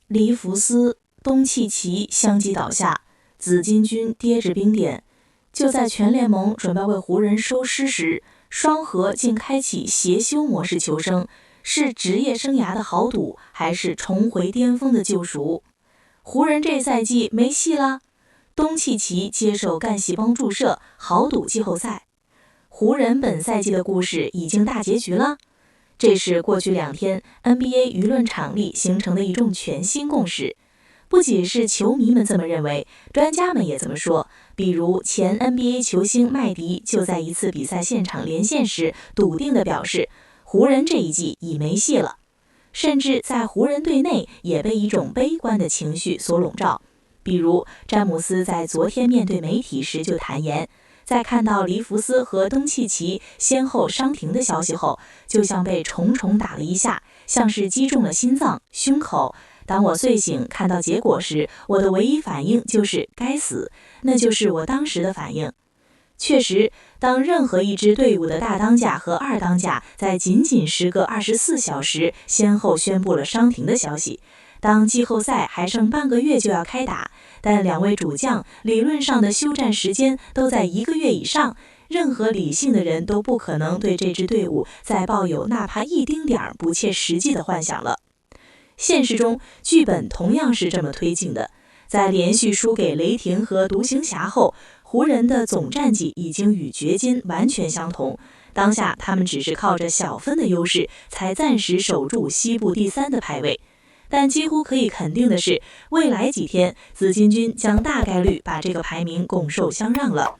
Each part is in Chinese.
黎福斯、东契奇相继倒下，紫金军跌至冰点。就在全联盟准备为湖人收尸时，双核竟开启协休模式求生，是职业生涯的豪赌，还是重回巅峰的救赎？湖人这赛季没戏了，东契奇接受干细胞注射，豪赌季后赛。湖人本赛季的故事已经大结局了。这是过去2天 NBA 舆论场里形成的一种全新共识。不仅是球迷们这么认为，专家们也这么说。比如前 NBA 球星麦迪就在一次比赛现场连线时笃定地表示，湖人这一季已没戏了。甚至在湖人队内也被一种悲观的情绪所笼罩。比如詹姆斯在昨天面对媒体时就坦言，在看到黎福斯和东契奇先后伤停的消息后，就像被重重打了一下，像是击中了心脏、胸口。当我睡醒看到结果时，我的唯一反应就是该死，那就是我当时的反应。确实，当任何一支队伍的大当家和二当家在仅仅时隔24小时先后宣布了伤停的消息，当季后赛还剩半个月就要开打，但2位主将理论上的休战时间都在1个月以上，任何理性的人都不可能对这支队伍再抱有哪怕一丁点儿不切实际的幻想了。现实中，剧本同样是这么推进的。在连续输给雷霆和独行侠后，湖人的总战绩已经与掘金完全相同。当下他们只是靠着小分的优势，才暂时守住西部第3的排位。但几乎可以肯定的是，未来几天，紫金军将大概率把这个排名拱手相让了。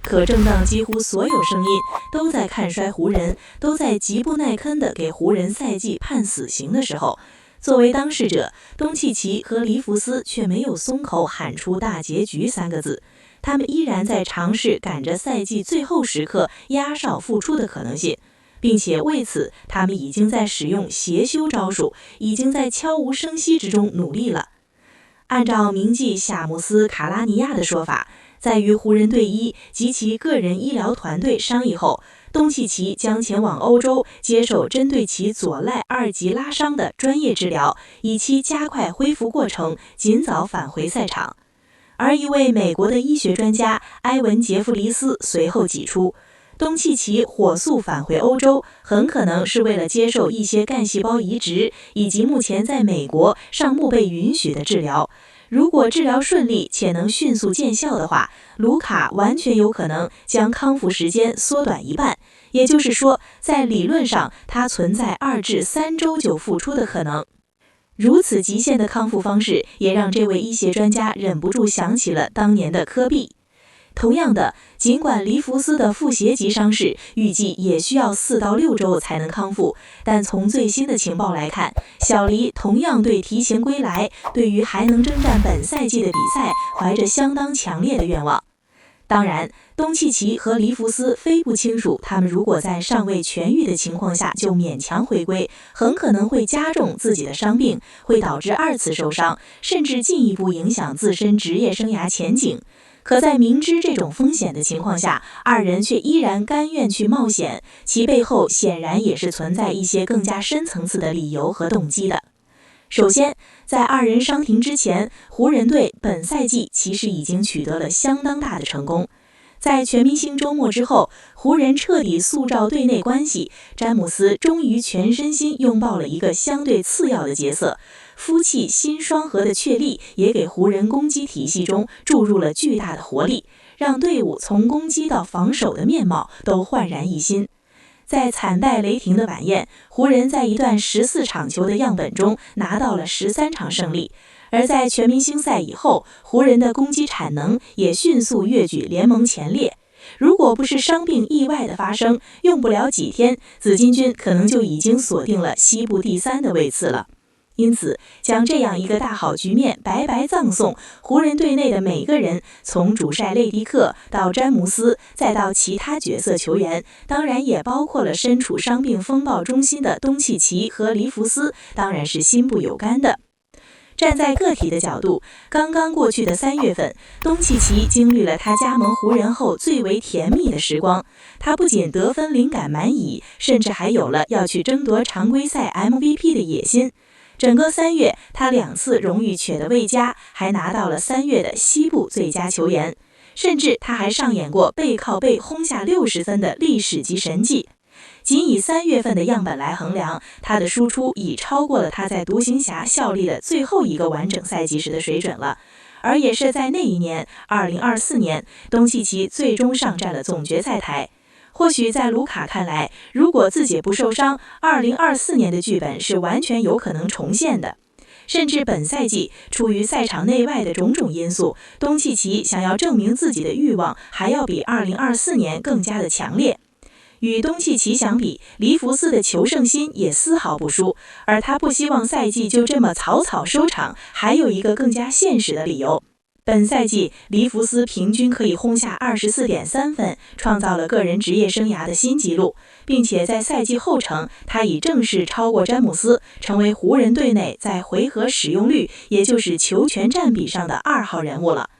可正当几乎所有声音都在看衰湖人，都在急不耐吭地给湖人赛季判死刑的时候，作为当事者，东契奇和黎福斯却没有松口喊出大结局3个字，他们依然在尝试赶着赛季最后时刻压哨复出的可能性，并且为此他们已经在使用协休招数，已经在悄无声息之中努力了。按照名记夏姆斯·卡拉尼亚的说法，在与湖人队医及其个人医疗团队商议后，东契奇将前往欧洲接受针对其左赖2级拉伤的专业治疗，以期加快恢复过程，尽早返回赛场。而一位美国的医学专家埃文·杰弗里斯随后指出，东契奇火速返回欧洲，很可能是为了接受一些干细胞移植，以及目前在美国尚不被允许的治疗。如果治疗顺利且能迅速见效的话，卢卡完全有可能将康复时间缩短1半，也就是说，在理论上，他存在2至3周就复出的可能。如此极限的康复方式，也让这位医学专家忍不住想起了当年的科比。同样的，尽管黎福斯的腹斜肌伤势预计也需要4到6周才能康复，但从最新的情报来看，小黎同样对提前归来，对于还能征战本赛季的比赛怀着相当强烈的愿望。当然，东契奇和黎福斯非不清楚，他们如果在尚未痊愈的情况下就勉强回归，很可能会加重自己的伤病，会导致2次受伤，甚至进一步影响自身职业生涯前景。可在明知这种风险的情况下，2人却依然甘愿去冒险，其背后显然也是存在一些更加深层次的理由和动机的。首先，在2人伤停之前，湖人队本赛季其实已经取得了相当大的成功。在全明星周末之后，湖人彻底塑造队内关系，詹姆斯终于全身心拥抱了一个相对次要的角色。夫妻新双核的确立也给湖人攻击体系中注入了巨大的活力，让队伍从攻击到防守的面貌都焕然一新。在惨败雷霆的晚宴，湖人在一段14场球的样本中拿到了13场胜利，而在全明星赛以后，湖人的攻击产能也迅速跃居联盟前列。如果不是伤病意外的发生，用不了几天，紫金军可能就已经锁定了西部第3的位次了。因此，将这样一个大好局面白白葬送，湖人队内的每个人，从主帅雷迪克到詹姆斯，再到其他角色球员，当然也包括了身处伤病风暴中心的东契奇和黎福斯，当然是心不有干的。站在个体的角度，刚刚过去的3月份，东契奇经历了他加盟湖人后最为甜蜜的时光。他不仅得分灵感满溢，甚至还有了要去争夺常规赛 MVP 的野心。整个3月，他2次荣誉取得未佳，还拿到了3月的西部最佳球员，甚至他还上演过背靠背轰下60分的历史级神迹。仅以3月份的样本来衡量，他的输出已超过了他在独行侠效力的最后一个完整赛季时的水准了。而也是在那一年，2024年，东契奇最终上战了总决赛台。或许在卢卡看来，如果自己不受伤，2024年的剧本是完全有可能重现的。甚至本赛季，出于赛场内外的种种因素，东契奇想要证明自己的欲望还要比2024年更加的强烈。与东契奇相比，黎弗斯的求胜心也丝毫不输，而他不希望赛季就这么草草收场，还有一个更加现实的理由。本赛季，黎弗斯平均可以轰下24.3分，创造了个人职业生涯的新纪录，并且在赛季后程，他已正式超过詹姆斯，成为湖人队内在回合使用率，也就是球权占比上的2号人物了。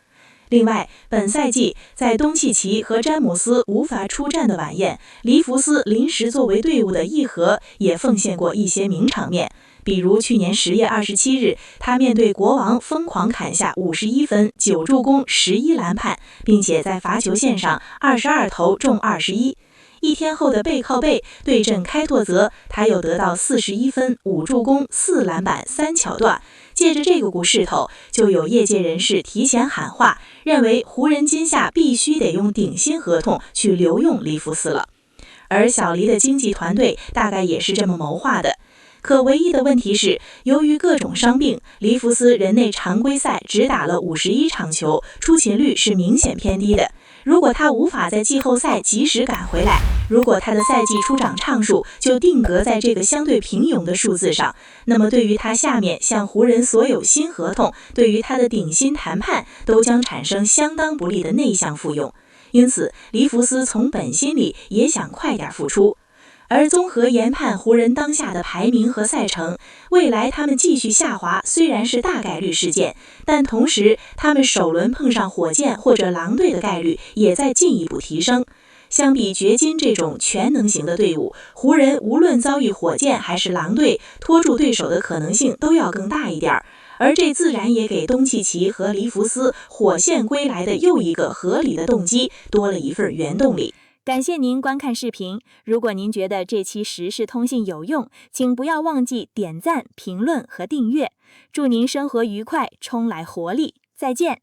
另外，本赛季在东契奇和詹姆斯无法出战的晚宴，黎弗斯临时作为队伍的一和，也奉献过一些名场面。比如去年10月27日，他面对国王疯狂砍下51分、9助攻、11篮板，并且在罚球线上22投中21。1天后的背靠背对阵开拓泽，他又得到41分、5助攻、4篮板、3抢断。借着这个股势头，就有业界人士提前喊话，认为湖人今夏必须得用顶薪合同去留用黎弗斯了。而小黎的经纪团队大概也是这么谋划的。可唯一的问题是，由于各种伤病，黎弗斯人内常规赛只打了51场球，出勤率是明显偏低的。如果他无法在季后赛及时赶回来，如果他的赛季出场场数就定格在这个相对平庸的数字上，那么对于他下面向湖人所有新合同，对于他的顶薪谈判都将产生相当不利的内向复用。因此，黎弗斯从本心里也想快点复出。而综合研判湖人当下的排名和赛程，未来他们继续下滑虽然是大概率事件，但同时他们首轮碰上火箭或者狼队的概率也在进一步提升。相比掘金这种全能型的队伍，湖人无论遭遇火箭还是狼队，拖住对手的可能性都要更大一点，而这自然也给东契奇和黎弗斯火线归来的又一个合理的动机多了一份原动力。感谢您观看视频，如果您觉得这期时事通信有用，请不要忘记点赞、评论和订阅。祝您生活愉快，充来活力，再见。